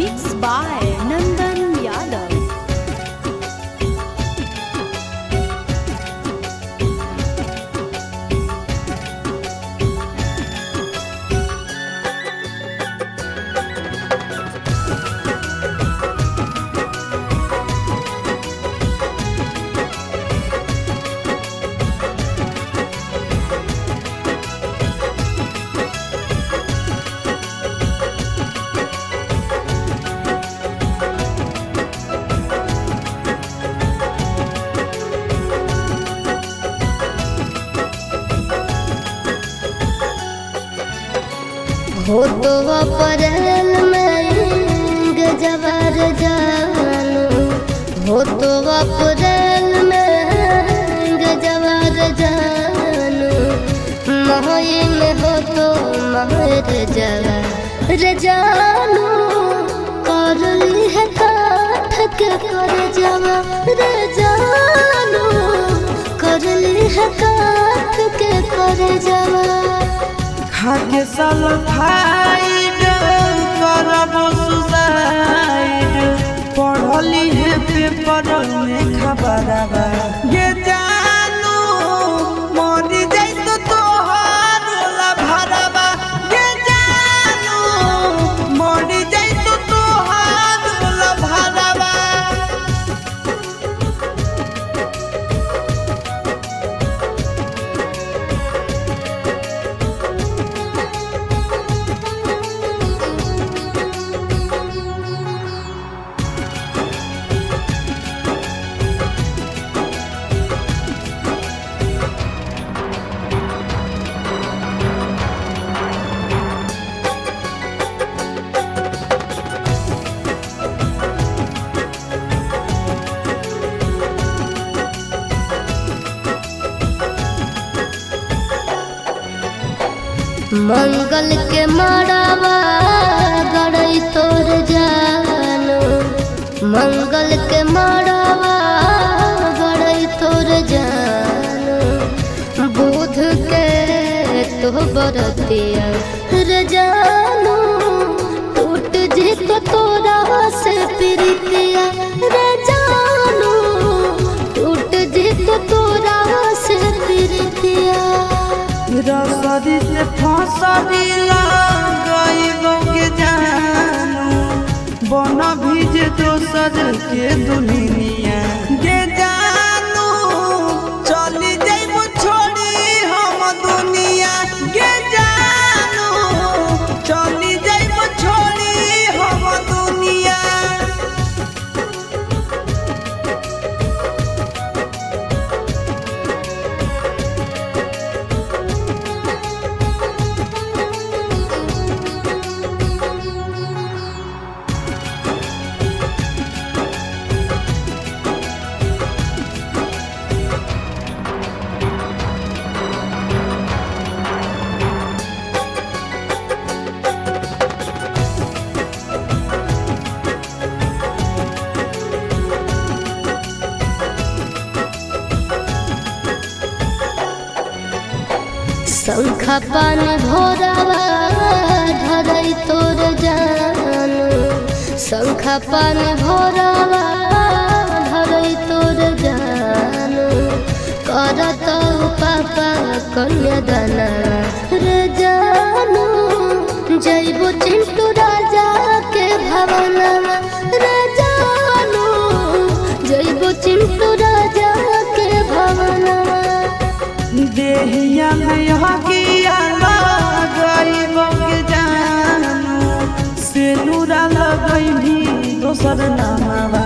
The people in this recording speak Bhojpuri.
Mixed by Nandan Yadav. हो तो अप्रैल में गजबर जानू, हो तो अप्रैल में गजबर जानू, मई में हो तो महर जवार जानू, कर ली है काठ के कर जवार जानू, कर ली है काठ के कर जवार। खाके सल्फाइड करबो सुसाइड, पढ़ली है पेपर में खबरवा ये जानू, मरी जाई तो तोहार भरवा ये जानू, मरी जाई तो तोहार भरवा। मंगल के मड़ावा गड़ई तोर जानू, मंगल के मड़ावा गड़ई तोर जानू, बुध के तो बरतिया रे जानू, टूट जी तो तोरा से प्रीतिया रे जानू, टूट जी तो तोरा से प्रीतिया। रसरी से फसरी गईबो के जानू, बन भीज दोसर के दुनिया के जानू, चली जाइबो छोड़ी हम दुनिया के जानू, चली जाइबो छोड़ी हम दुनिया। शंखा पानी भोरावा धरई तोर जानू, शंखा पानी भोरावा धरई तोर जानू, करत पापा कन्यादाना रे जानू, जइबो चिंटू राजा के भवनवा रे जानू, जइबो चिंटू राजा के भवनवा। देहिया में हकिया लगईबो के जानू, से नूरा लगई भी दोसर नामवा